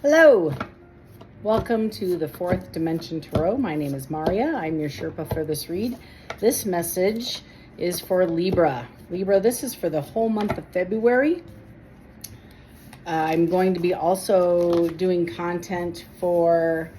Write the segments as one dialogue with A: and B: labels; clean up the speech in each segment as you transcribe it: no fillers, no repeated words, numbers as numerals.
A: Hello, welcome to the Fourth Dimension Tarot. My name is Maria. I'm your Sherpa for this read. This message is for Libra. Libra, this is for the whole month of February. I'm going to be also doing content for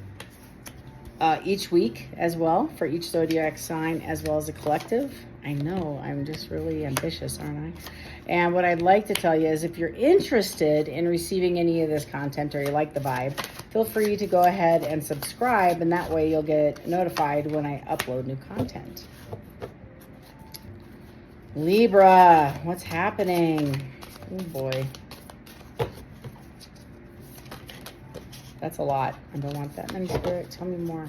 A: each week as well, for each zodiac sign as well as a collective. I know, I'm just really ambitious, aren't I? And what I'd like to tell you is if you're interested in receiving any of this content or you like the vibe, feel free to go ahead and subscribe, and that way you'll get notified when I upload new content. Libra, what's happening? Oh boy. That's a lot. I don't want that many, Spirit. Tell me more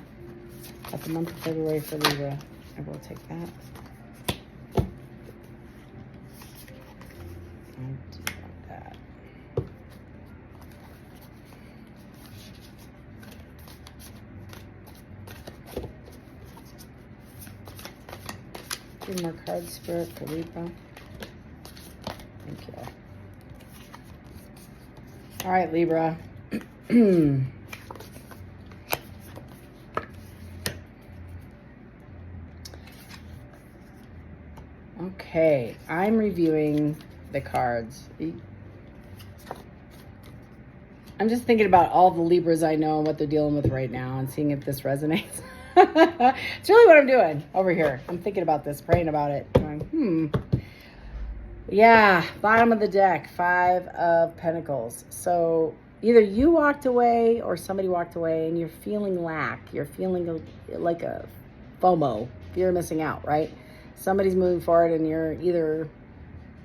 A: about the month of February for Libra. I will take that. Three more cards, Spirit, for Libra. Thank you. All right, Libra. Okay, I'm reviewing the cards. I'm just thinking about all the Libras I know and what they're dealing with right now and seeing if this resonates. It's really what I'm doing over here. I'm thinking about this, praying about it. Going, Yeah, bottom of the deck, 5 of Pentacles. So either you walked away or somebody walked away and you're feeling lack. You're feeling like a FOMO, fear of missing out, right? Somebody's moving forward and you're either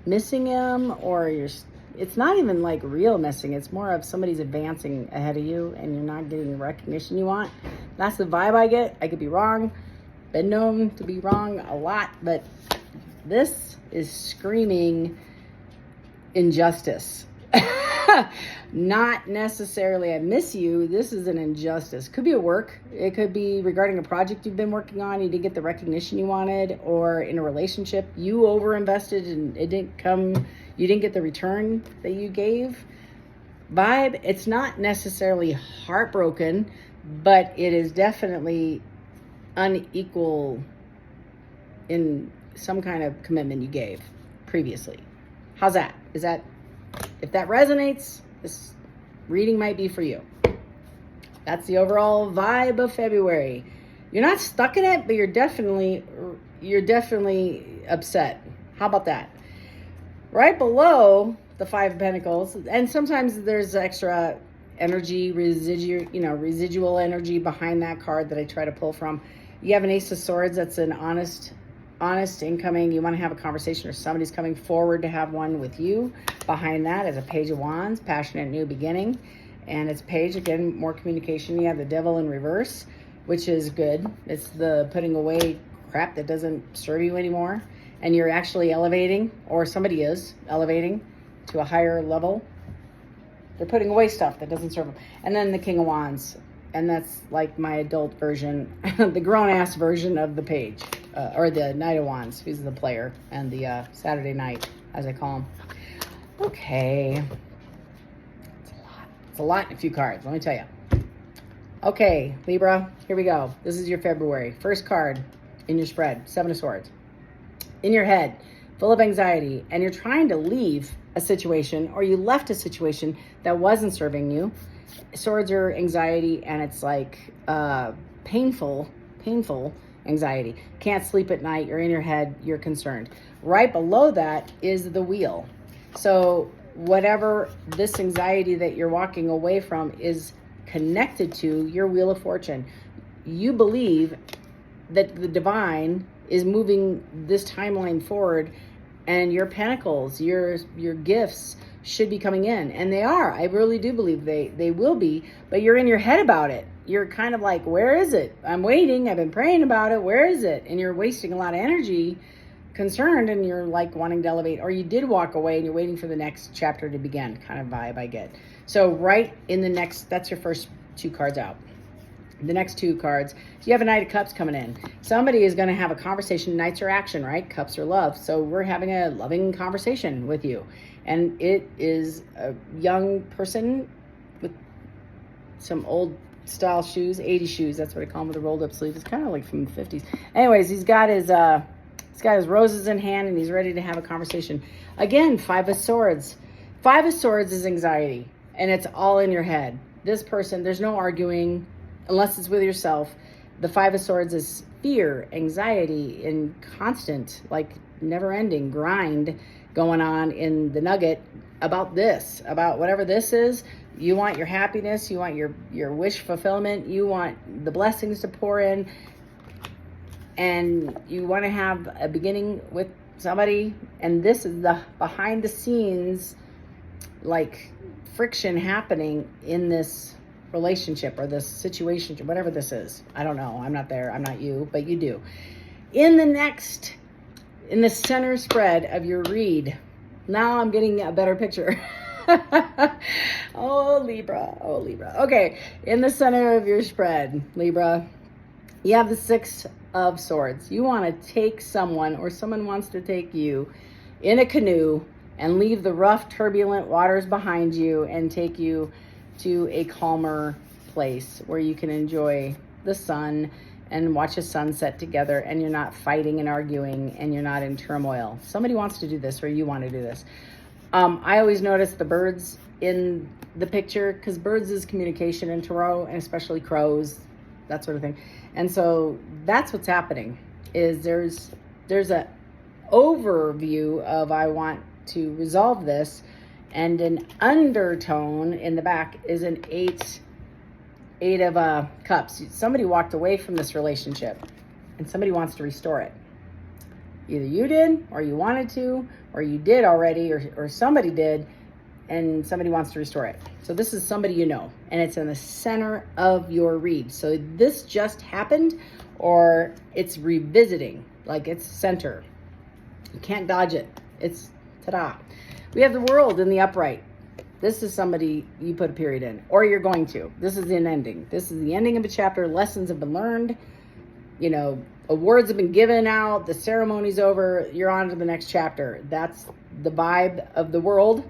A: missing them or it's not even like real missing. It's more of somebody's advancing ahead of you and you're not getting the recognition you want. That's the vibe I get. I could be wrong. Been known to be wrong a lot, but this is screaming injustice. Not necessarily I miss you. This is an injustice. Could be at work. It could be regarding a project you've been working on. You didn't get the recognition you wanted, or in a relationship you overinvested and it didn't come. You didn't get the return that you gave. Vibe. It's not necessarily heartbroken, but it is definitely unequal in some kind of commitment you gave previously. How's that? Is that, if that resonates, this reading might be for you. That's the overall vibe of February. You're not stuck in it, but you're definitely upset. How about that? Right below the 5 of Pentacles, and sometimes there's extra energy, residual energy behind that card that I try to pull from. You have an Ace of Swords. That's an honest incoming. You want to have a conversation or somebody's coming forward to have one with you. Behind that is a Page of Wands, passionate new beginning. And it's Page, again, more communication. You have the Devil in reverse, which is good. It's the putting away crap that doesn't serve you anymore. And you're actually elevating, or somebody is elevating to a higher level. They're putting away stuff that doesn't serve them. And then the King of Wands. And that's like my adult version, the grown-ass version of the Page. Or the Knight of Wands, who's the player, and the Saturday Knight, as I call him. Okay. It's a lot in a few cards, let me tell you. Okay, Libra, here we go. This is your February. First card in your spread, 7 of Swords. In your head, full of anxiety, and you're trying to leave a situation, or you left a situation that wasn't serving you. Swords are anxiety, and it's like painful anxiety. Can't sleep at night. You're in your head. You're concerned. Right below that is the Wheel. So whatever this anxiety that you're walking away from is connected to your Wheel of Fortune. You believe that the divine is moving this timeline forward, and your pentacles, your gifts should be coming in, and they are. I really do believe they will be, but you're in your head about it. You're kind of like, where is it? I'm waiting. I've been praying about it. Where is it? And you're wasting a lot of energy, concerned, and you're like wanting to elevate, or you did walk away and you're waiting for the next chapter to begin, kind of vibe I get. So right in the next, that's your first 2 cards out. The next 2 cards, you have a Knight of Cups coming in. Somebody is going to have a conversation. Knights are action, right? Cups are love. So we're having a loving conversation with you. And it is a young person with some old style shoes, 80 shoes. That's what I call them, with a rolled up sleeve. It's kind of like from the 50s. Anyways, he's got his roses in hand and he's ready to have a conversation. Again, 5 of Swords. 5 of Swords is anxiety, and it's all in your head. This person, there's no arguing unless it's with yourself. The 5 of Swords is fear, anxiety, and constant, like never ending grind going on in the nugget about this, about whatever this is. You want your happiness, you want your wish fulfillment, you want the blessings to pour in, and you want to have a beginning with somebody, and this is the behind the scenes like friction happening in this relationship or this situation, whatever this is. I don't know. I'm not there. I'm not you, but you do. In the center spread of your read, now I'm getting a better picture. Oh, Libra. Okay. In the center of your spread, Libra, you have the 6 of Swords. You want to take someone, or someone wants to take you in a canoe and leave the rough, turbulent waters behind you and take you to a calmer place where you can enjoy the sun and watch a sunset together, and you're not fighting and arguing and you're not in turmoil. Somebody wants to do this, or you want to do this. I always notice the birds in the picture, because birds is communication in tarot, and especially crows, that sort of thing. And so that's what's happening, is there's a overview of I want to resolve this, and an undertone in the back is an 8 of cups. Somebody walked away from this relationship and somebody wants to restore it. Either you did, or you wanted to, or you did already, or somebody did, and somebody wants to restore it. So this is somebody you know, and it's in the center of your read. So this just happened, or it's revisiting, like it's center. You can't dodge it. It's ta-da. We have the World in the upright. This is somebody you put a period in, or you're going to. This is an ending. This is the ending of a chapter. Lessons have been learned. You know, awards have been given out. The ceremony's over. You're on to the next chapter. That's the vibe of the World.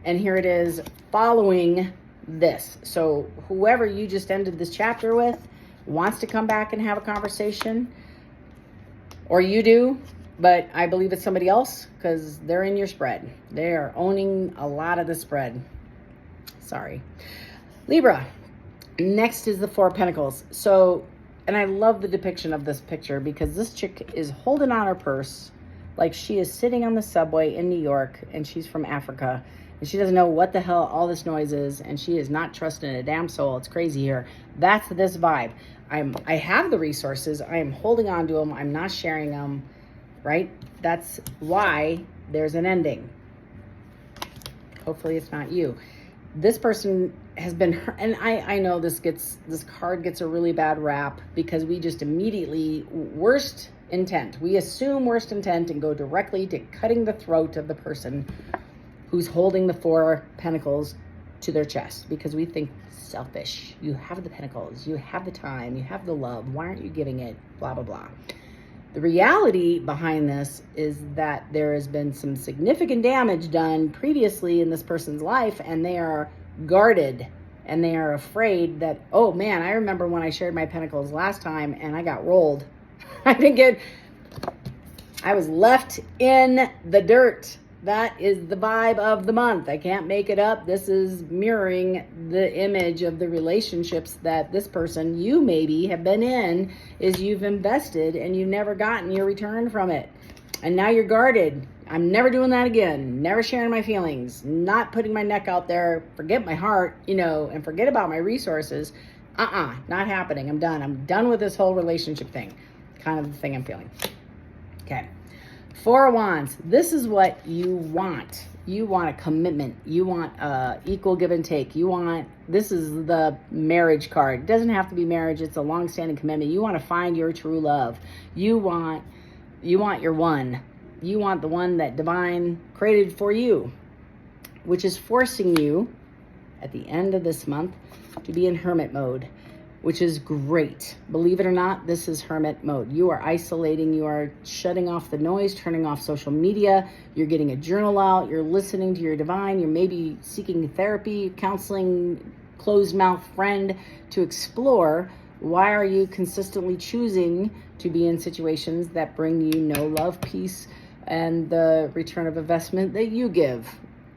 A: And here it is following this. So whoever you just ended this chapter with wants to come back and have a conversation, or you do. But I believe it's somebody else, because they're in your spread. They are owning a lot of the spread. Sorry. Libra. Next is the 4 of Pentacles. So, and I love the depiction of this picture, because this chick is holding on her purse like she is sitting on the subway in New York, and she's from Africa. And she doesn't know what the hell all this noise is, and she is not trusting a damn soul. It's crazy here. That's this vibe. I have the resources. I am holding on to them. I'm not sharing them. Right? That's why there's an ending. Hopefully it's not you. This person has been hurt, and I know this card gets a really bad rap, because we just immediately worst intent. We assume worst intent and go directly to cutting the throat of the person who's holding the 4 Pentacles to their chest, because we think selfish. You have the Pentacles, you have the time, you have the love. Why aren't you giving it? Blah, blah, blah. The reality behind this is that there has been some significant damage done previously in this person's life, and they are guarded, and they are afraid that, oh man, I remember when I shared my Pentacles last time and I got rolled. I was left in the dirt. That is the vibe of the month. I can't make it up. This is mirroring the image of the relationships that this person, you maybe have been in, is you've invested and you've never gotten your return from it. And now you're guarded. I'm never doing that again. Never sharing my feelings. Not putting my neck out there. Forget my heart, and forget about my resources. Not happening. I'm done. I'm done with this whole relationship thing. Kind of the thing I'm feeling. Okay. 4 of Wands. This is what you want. You want a commitment. You want equal give and take. This is the marriage card. It doesn't have to be marriage. It's a long-standing commitment. You want to find your true love. You want your one. You want the one that divine created for you, which is forcing you at the end of this month to be in hermit mode, which is great. Believe it or not, this is hermit mode. You are isolating. You are shutting off the noise, turning off social media. You're getting a journal out. You're listening to your divine. You're maybe seeking therapy, counseling, closed mouth friend to explore why are you consistently choosing to be in situations that bring you no love, peace, and the return of investment that you give.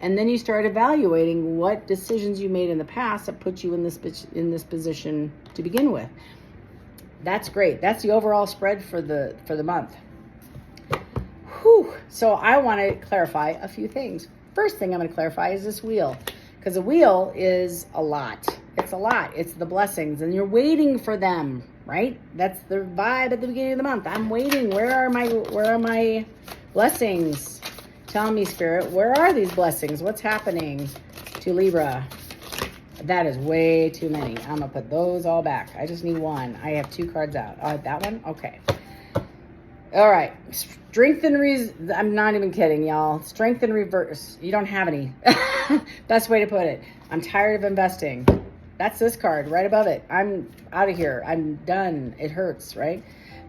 A: And then you start evaluating what decisions you made in the past that put you in this position to begin with. That's great. That's the overall spread for the month. Whew. So I want to clarify a few things. First thing I'm going to clarify is this wheel, because the wheel is a lot. It's a lot. It's the blessings, and you're waiting for them, right? That's the vibe at the beginning of the month. I'm waiting. Where are my blessings? Tell me, Spirit, where are these blessings? What's happening to Libra? That is way too many. I'm going to put those all back. I just need one. I have 2 cards out. That one? Okay. All right. Strength and I'm not even kidding, y'all. Strength in reverse. You don't have any. Best way to put it. I'm tired of investing. That's this card right above it. I'm out of here. I'm done. It hurts, right?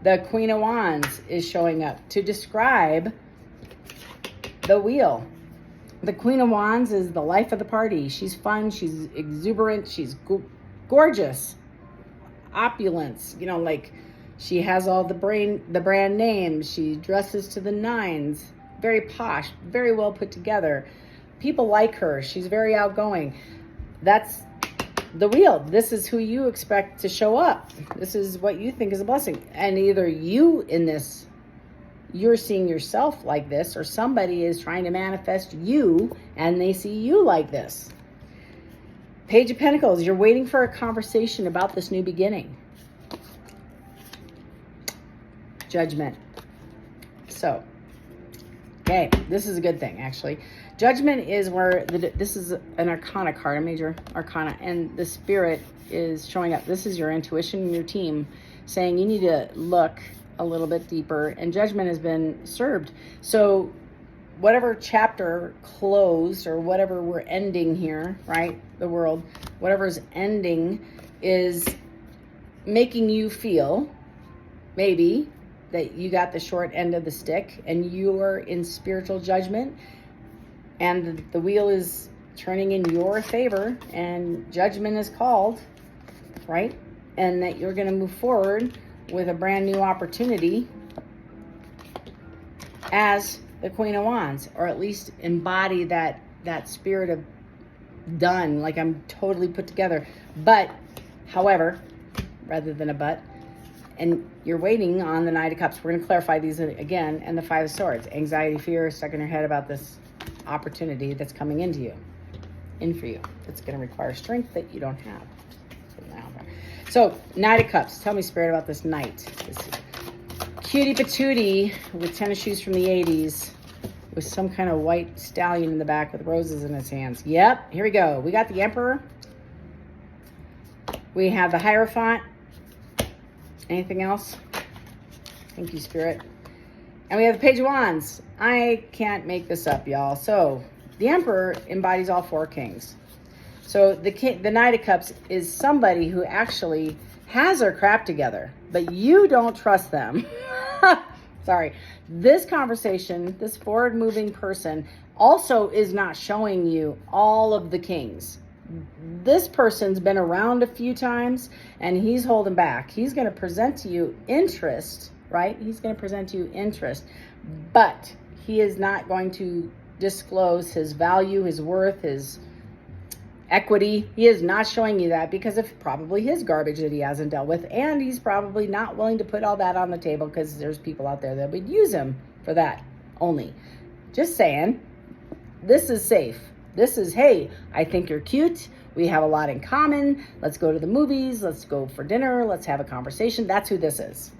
A: The Queen of Wands is showing up to describe the wheel. The Queen of Wands is the life of the party. She's fun. She's exuberant. She's gorgeous. Opulence. You know, like she has all the brand names. She dresses to the nines. Very posh. Very well put together. People like her. She's very outgoing. That's the wheel. This is who you expect to show up. This is what you think is a blessing. And either you're seeing yourself like this, or somebody is trying to manifest you and they see you like this. Page of Pentacles, you're waiting for a conversation about this new beginning. Judgment. So, okay, this is a good thing, actually. Judgment is where, this is an Arcana card, a major Arcana, and the Spirit is showing up. This is your intuition and your team saying you need to look a little bit deeper, and judgment has been served. So whatever chapter closed, or whatever we're ending here, right? The world, whatever's ending is making you feel maybe that you got the short end of the stick and you're in spiritual judgment, and the wheel is turning in your favor and judgment is called, right? And that you're going to move forward with a brand new opportunity as the Queen of Wands, or at least embody that spirit of done, like I'm totally put together. But, however, rather than a but, and you're waiting on the Knight of Cups. We're going to clarify these again, and the Five of Swords. Anxiety, fear, stuck in your head about this opportunity that's coming into you, in for you. It's going to require strength that you don't have. So, Knight of Cups. Tell me, Spirit, about this knight. This cutie patootie with tennis shoes from the 80s with some kind of white stallion in the back with roses in his hands. Yep, here we go. We got the Emperor. We have the Hierophant. Anything else? Thank you, Spirit. And we have the Page of Wands. I can't make this up, y'all. So, the Emperor embodies all 4 kings. So the Knight of Cups is somebody who actually has their crap together, but you don't trust them. Sorry. This conversation, this forward-moving person also is not showing you all of the kings. This person's been around a few times and he's holding back. He's going to present to you interest, right? He's going to present to you interest, but he is not going to disclose his value, his worth, his equity. He is not showing you that because of probably his garbage that he hasn't dealt with, and he's probably not willing to put all that on the table because there's people out there that would use him for that only. Just saying, this is safe. This is, hey, I think you're cute. We have a lot in common. Let's go to the movies. Let's go for dinner. Let's have a conversation. That's who this is.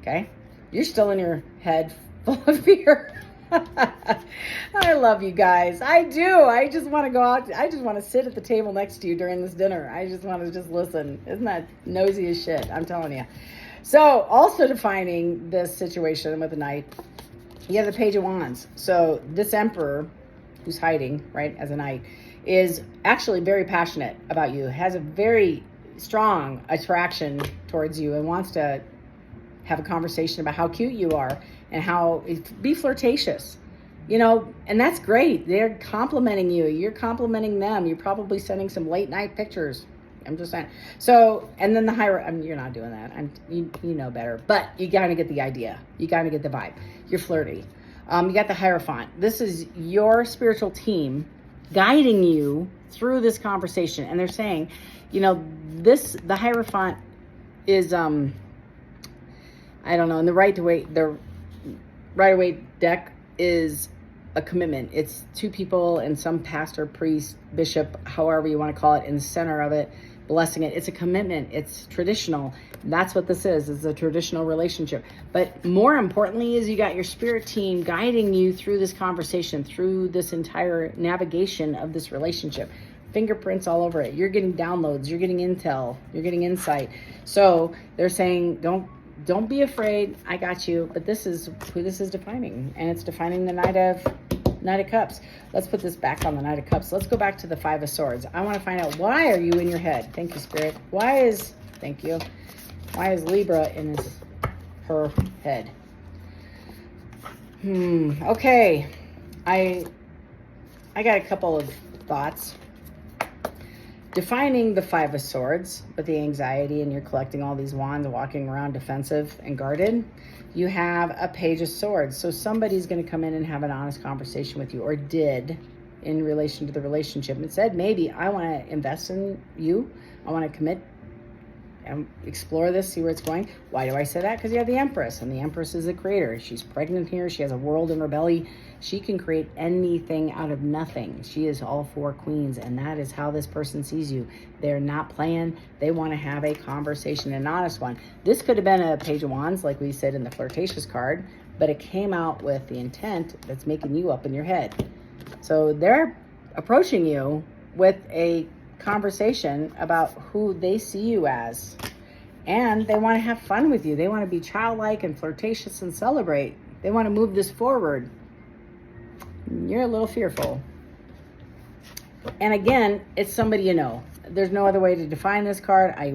A: Okay? You're still in your head full of fear. I love you guys. I do. I just want to go out. I just want to sit at the table next to you during this dinner. I just want to just listen. Isn't that nosy as shit? I'm telling you. So also defining this situation with the Knight, you have the Page of Wands. So this Emperor who's hiding, right, as a knight, is actually very passionate about you, has a very strong attraction towards you, and wants to have a conversation about how cute you are and how be flirtatious, you know, and that's great. They're complimenting you. You're complimenting them. You're probably sending some late night pictures, I'm just saying. So, and then the higher, I mean, you're not doing that. You know better, but you got to get the idea. You got to get the vibe. You're flirty. You got the Hierophant. This is your spiritual team guiding you through this conversation. And they're saying, you know, the Hierophant is, I don't know, in the Rider-Waite deck is a commitment. It's two people and some pastor, priest, bishop, however you want to call it, in the center of it, blessing it. It's a commitment. It's traditional. That's what this is. It's a traditional relationship. But more importantly is you got your spirit team guiding you through this conversation, through this entire navigation of this relationship. Fingerprints all over it. You're getting downloads. You're getting intel. You're getting insight. So they're saying, don't be afraid. I got you. But this is who this is defining. And it's defining the Knight of Cups. Let's put this back on the Knight of Cups. Let's go back to the Five of Swords. I want to find out, why are you in your head? Thank you, Spirit. Why is Libra in her head? Okay. I got a couple of thoughts. Defining the Five of Swords, but the anxiety, and you're collecting all these wands, walking around defensive and guarded. You have a Page of Swords. So somebody's going to come in and have an honest conversation with you, or did, in relation to the relationship, and said, maybe I want to invest in you. I want to commit and explore this, see where it's going. Why do I say that? Because you have the Empress, and the Empress is the creator. She's pregnant here. She has a world in her belly. She can create anything out of nothing. She is all four queens, and that is how this person sees you. They're not playing. They want to have a conversation, an honest one. This could have been a Page of Wands, like we said in the flirtatious card, but it came out with the intent that's making you up in your head. So they're approaching you with a conversation about who they see you as, and they want to have fun with you. They want to be childlike and flirtatious and celebrate. They want to move this forward. You're a little fearful. And again, it's somebody you know. There's no other way to define this card. I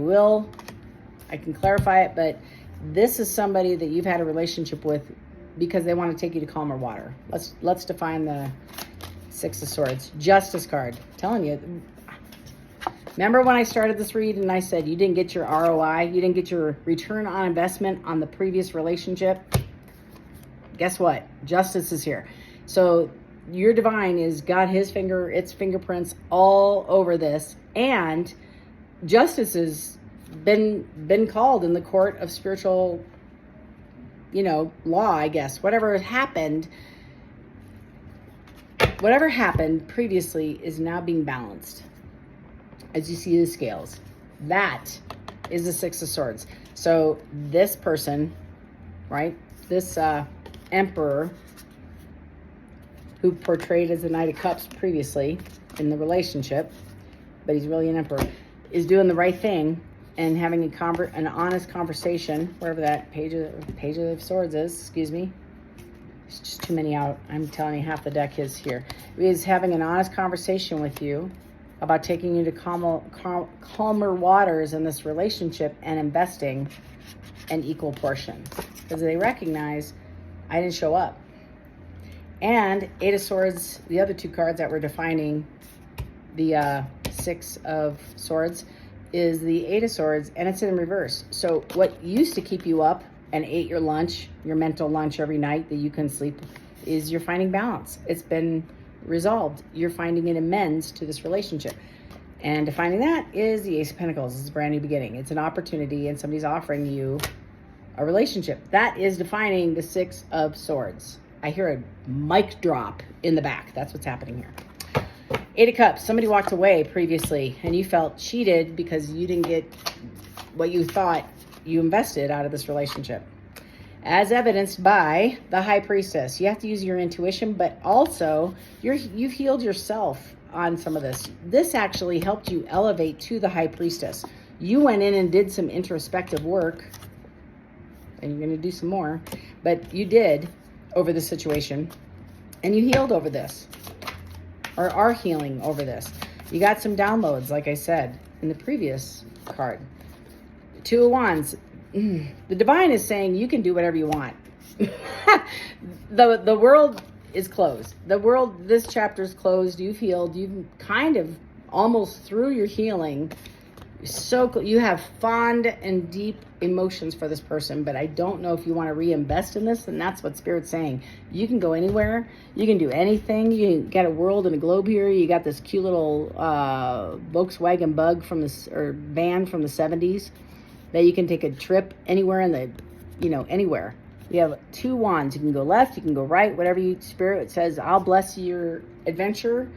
A: can clarify it, but this is somebody that you've had a relationship with because they want to take you to calmer water. Let's define the Six of Swords. Justice card. I'm telling you. Remember when I started this read and I said you didn't get your ROI, you didn't get your return on investment on the previous relationship? Guess what? Justice is here. So your divine has got its fingerprints all over this, and justice has been called in the court of spiritual, law, I guess. Whatever happened previously is now being balanced. As you see the scales, that is the Six of Swords. So this person, right, this emperor who portrayed as the Knight of Cups previously in the relationship, but he's really an emperor, is doing the right thing and having an honest conversation, wherever that Page of Swords is, excuse me. There's just too many out. I'm telling you, half the deck is here. He's having an honest conversation with you about taking you to calmer waters in this relationship and investing an equal portion. Because they recognize, I didn't show up. And Eight of Swords, the other two cards that were defining the Six of Swords, is the Eight of Swords, and it's in reverse. So what used to keep you up and ate your lunch, your mental lunch every night that you couldn't sleep, is you're finding balance. It's been resolved. You're finding an amends to this relationship. And defining that is the Ace of Pentacles. It's a brand new beginning. It's an opportunity, and somebody's offering you a relationship. That is defining the Six of Swords. I hear a mic drop in the back. That's what's happening here. Eight of Cups. Somebody walked away previously, and you felt cheated because you didn't get what you thought you invested out of this relationship. As evidenced by the High Priestess. You have to use your intuition, but also you've healed yourself on some of this. This actually helped you elevate to the High Priestess. You went in and did some introspective work, and you're going to do some more, but you did over the situation, and you healed over this, or are healing over this. You got some downloads, like I said, in the previous card. Two of Wands. The divine is saying you can do whatever you want. The world is closed. This chapter is closed. You've healed. You've kind of almost through your healing, so cool. You have fond and deep emotions for this person, but I don't know if you want to reinvest in this, and that's what Spirit's saying. You can go anywhere. You can do anything. You got a world and a globe here. You got this cute little Volkswagen Bug from or van from the 70s that you can take a trip anywhere in the, anywhere. You have 2 wands. You can go left. You can go right. Whatever Spirit says, I'll bless your adventure.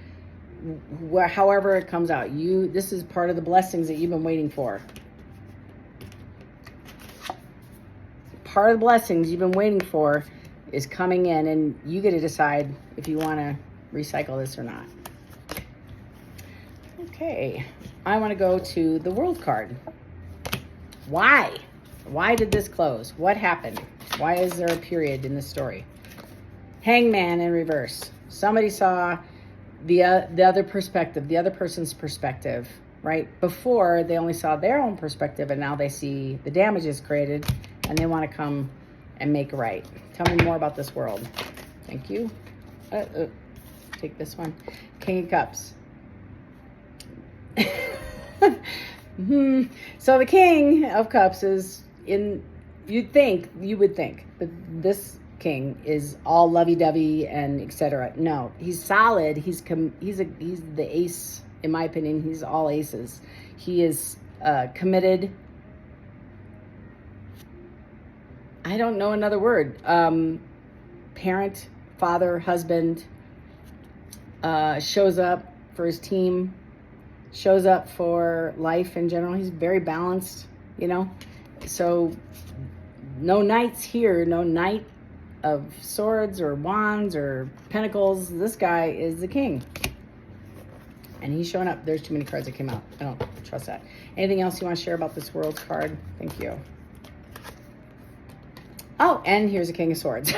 A: However it comes out, this is part of the blessings that you've been waiting for. Part of the blessings you've been waiting for is coming in, and you get to decide if you want to recycle this or not. Okay, I want to go to the World card. Why did this close? What happened? Why is there a period in the story? Hangman in reverse. Somebody saw the other perspective, the other person's perspective, right? Before, they only saw their own perspective, and now they see the damages created, and they want to come and make right. Tell me more about this world. Thank you. Take this one. King of Cups. So the King of Cups is you would think that this king is all lovey-dovey and etc. No, he's solid. He's the ace, in my opinion. He's all aces. He is committed. I don't know another word. Parent, father, husband, shows up for his team, shows up for life in general. He's very balanced, So no knights here, no knight of swords or wands or pentacles. This guy is the king. And he's showing up. There's too many cards that came out. I don't trust that. Anything else you want to share about this World card? Thank you. Oh, and here's a King of Swords.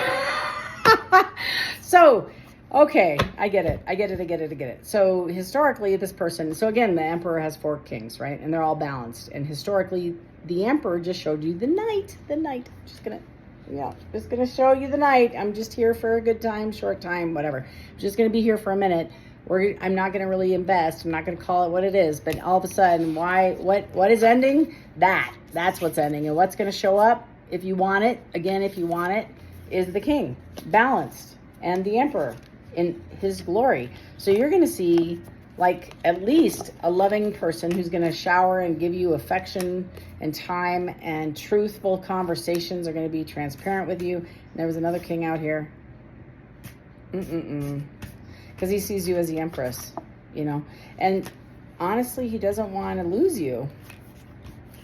A: So, okay, I get it. So historically, this person, so again, the Emperor has 4 kings, right? And they're all balanced. And historically, the Emperor just showed you the Knight. Just gonna show you the Knight. I'm just here for a good time, short time, whatever. I'm just gonna be here for a minute. I'm not gonna really invest. I'm not gonna call it what it is. But all of a sudden, what is ending? That's what's ending. And what's gonna show up, if you want it, is the King, balanced, and the Emperor in his glory. So you're gonna see like at least a loving person who's going to shower and give you affection and time, and truthful conversations are going to be transparent with you. And there was another king out here. Because he sees you as the Empress, And honestly, he doesn't want to lose you.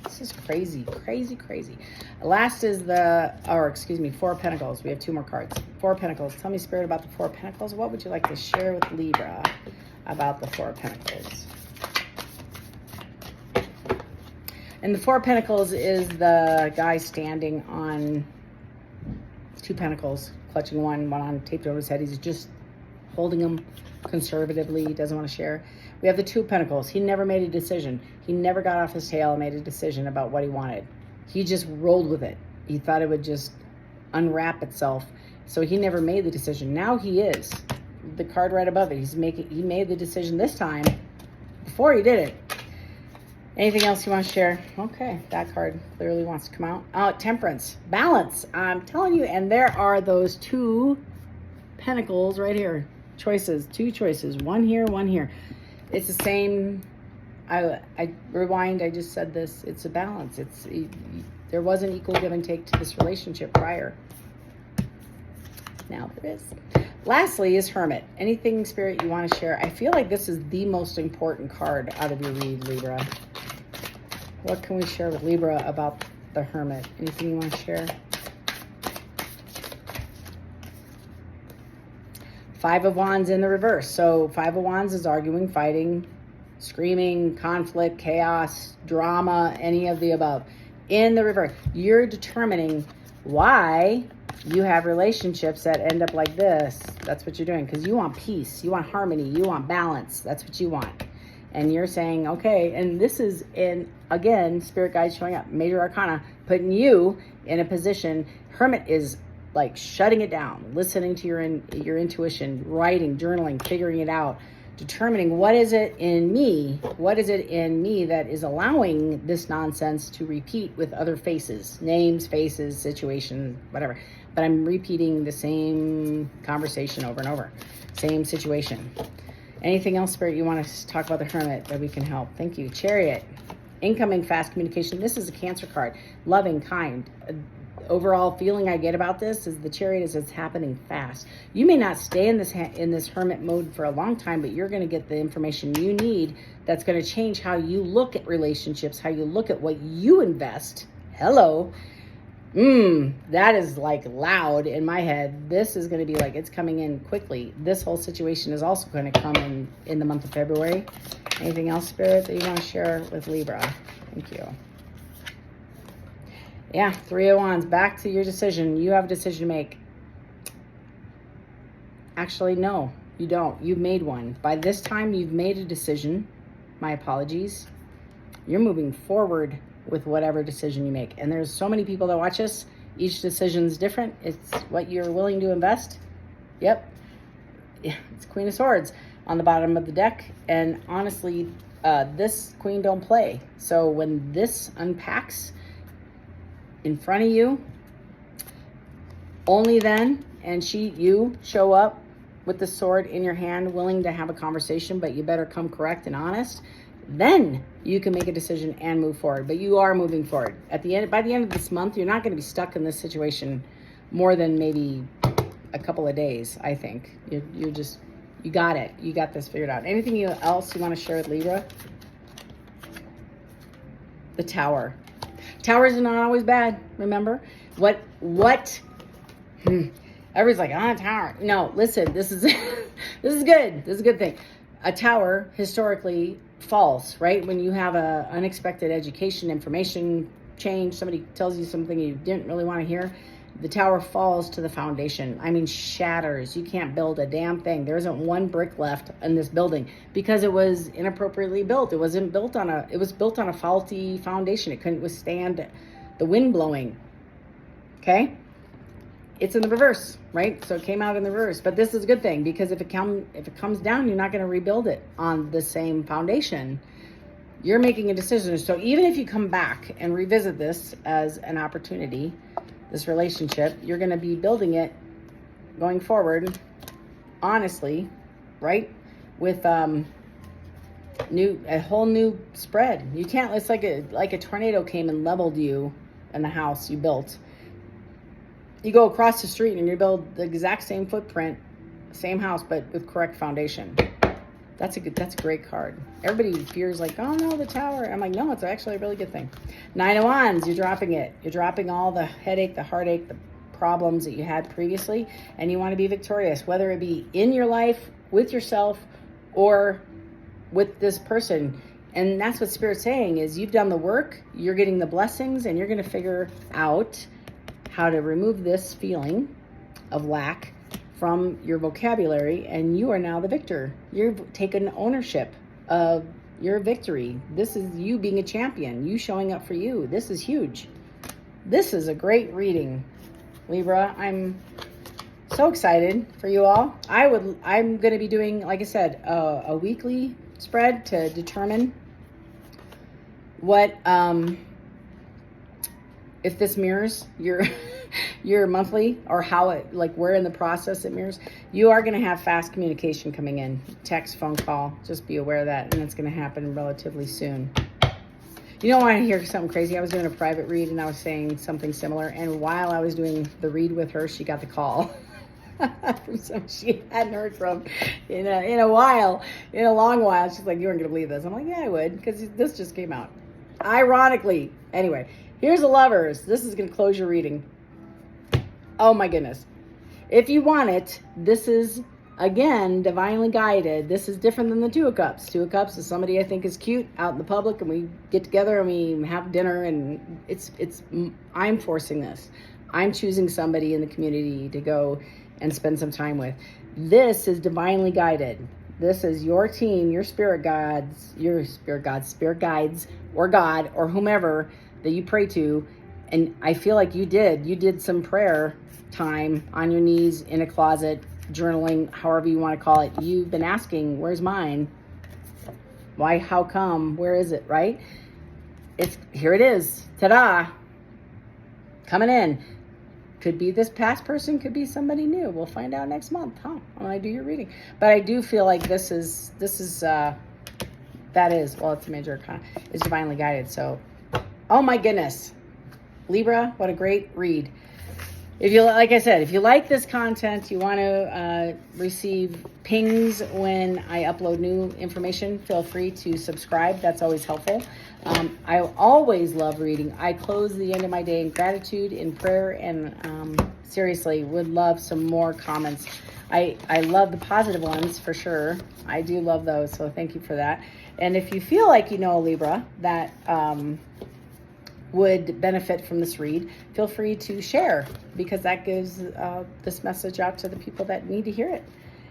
A: This is crazy. Last is 4 of Pentacles. We have 2 more cards. 4 of Pentacles. Tell me, Spirit, about the 4 of Pentacles. What would you like to share with Libra about the 4 of Pentacles? And the 4 of Pentacles is the guy standing on 2 pentacles, clutching one on taped over his head. He's just holding them conservatively. He doesn't want to share. We have the 2 of Pentacles. He never made a decision. He never got off his tail and made a decision about what he wanted. He just rolled with it. He thought it would just unwrap itself. So he never made the decision. Now he is. The card right above it. He made the decision this time before he did it. Anything else you want to share? Okay, that card clearly wants to come out. Temperance, balance. I'm telling you, and there are those 2 pentacles right here. Choices, 2 choices. One here, one here. It's the same. I rewind. I just said this. It's a balance. There was an equal give and take to this relationship prior. Now there is. Lastly is Hermit. Anything, Spirit, you want to share? I feel like this is the most important card out of your read, Libra. What can we share with Libra about the Hermit? Anything you want to share? 5 of Wands in the reverse. So 5 of Wands is arguing, fighting, screaming, conflict, chaos, drama, any of the above. In the reverse, you're determining why you have relationships that end up like this. That's what you're doing, because you want peace, you want harmony, you want balance. That's what you want. And you're saying, okay, and this is again, Spirit guides showing up, Major Arcana, putting you in a position. Hermit is like shutting it down, listening to your intuition, writing, journaling, figuring it out, determining what is it in me that is allowing this nonsense to repeat with other faces, names, faces, situation, whatever. But I'm repeating the same conversation over and over, same situation. Anything else, Spirit, you want to talk about the Hermit that we can help? Thank you. Chariot, incoming fast communication. This is a Cancer card, loving, kind. Overall feeling I get about this is the Chariot is it's happening fast. You may not stay in this hermit mode for a long time, but you're going to get the information you need that's going to change how you look at relationships, how you look at what you invest. Hello. That is like loud in my head. This is going to be like it's coming in quickly. This whole situation is also going to come in the month of February. Anything else, Spirit, that you want to share with Libra? Thank you. Yeah, 3 of Wands, back to your decision. You have a decision to make. Actually, no, you don't. You've made one. By this time, you've made a decision. My apologies. You're moving forward with whatever decision you make. And there's so many people that watch us. Each decision's different. It's what you're willing to invest. Yep. Yeah, it's Queen of Swords on the bottom of the deck. And honestly, this Queen don't play. So when this unpacks in front of you, only then, and you show up with the sword in your hand, willing to have a conversation, but you better come correct and honest, then you can make a decision and move forward. But you are moving forward. By the end of this month, you're not going to be stuck in this situation more than maybe a couple of days, I think. You got it. You got this figured out. Anything else you want to share with Libra? The Tower. Towers are not always bad, remember? Everybody's like, a tower. No, listen, this is this is good. This is a good thing. A tower historically falls, right? When you have a unexpected education, information change, somebody tells you something you didn't really want to hear, the tower falls to the foundation. I mean, shatters. You can't build a damn thing. There isn't one brick left in this building because it was inappropriately built. It was built on a faulty foundation. It couldn't withstand the wind blowing. Okay? It's in the reverse, right? So it came out in the reverse. But this is a good thing because if it comes down, you're not going to rebuild it on the same foundation. You're making a decision. So even if you come back and revisit this as an opportunity, this relationship, you're going to be building it going forward, honestly, right? With a whole new spread. You can't. It's like a tornado came and leveled you in the house you built. You go across the street and you build the exact same footprint, same house, but with correct foundation. That's a great card. Everybody fears like, oh no, the Tower. I'm like, no, it's actually a really good thing. 9 of Wands, you're dropping it. You're dropping all the headache, the heartache, the problems that you had previously, and you want to be victorious, whether it be in your life, with yourself, or with this person. And that's what Spirit's saying is you've done the work, you're getting the blessings, and you're going to figure out how to remove this feeling of lack from your vocabulary, and you are now the victor. You've taken ownership of your victory. This is you being a champion, you showing up for you. This is huge. This is a great reading, Libra. I'm so excited for you all. I'm going to be doing, like I said, a weekly spread to determine what if this mirrors your monthly, or how it, like where in the process it mirrors. You are going to have fast communication coming in, text, phone call. Just be aware of that, and it's going to happen relatively soon. You don't want to hear something crazy. I was doing a private read and I was saying something similar, and while I was doing the read with her, she got the call from some she hadn't heard from in a long while. She's like, you weren't going to believe this. I'm like, yeah, I would, because this just came out ironically. Anyway, here's the Lovers. This is going to close your reading. Oh my goodness. If you want it, this is, again, divinely guided. This is different than the Two of Cups. Two of Cups is somebody I think is cute out in the public, and we get together and we have dinner, and I'm forcing this. I'm choosing somebody in the community to go and spend some time with. This is divinely guided. This is your team, your spirit guides, or God, or whomever that you pray to. And I feel like you did some prayer time on your knees in a closet journaling, however you want to call it. You've been asking, where's mine? Why, how come, where is it, right? Here it is, ta-da, coming in. Could be this past person, could be somebody new. We'll find out next month, when I do your reading. But I do feel like that is, well, it's a major arcana. It's divinely guided. So, oh my goodness. Libra, what a great read. If you, like I said, if you like this content, you want to receive pings when I upload new information, feel free to subscribe. That's always helpful. I always love reading. I close the end of my day in gratitude, in prayer, and seriously, would love some more comments. I love the positive ones for sure. I do love those, so thank you for that. And if you feel like you know a Libra that would benefit from this read, feel free to share, because that gives this message out to the people that need to hear it.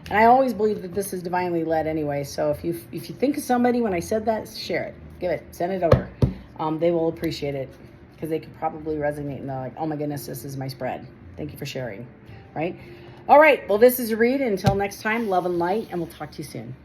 A: And I always believe that this is divinely led anyway. So if you think of somebody when I said that, share it, give it, send it over. They will appreciate it, because they could probably resonate and they're like, oh my goodness, this is my spread. Thank you for sharing, right? All right, well, this is a read. Until next time, love and light, and we'll talk to you soon.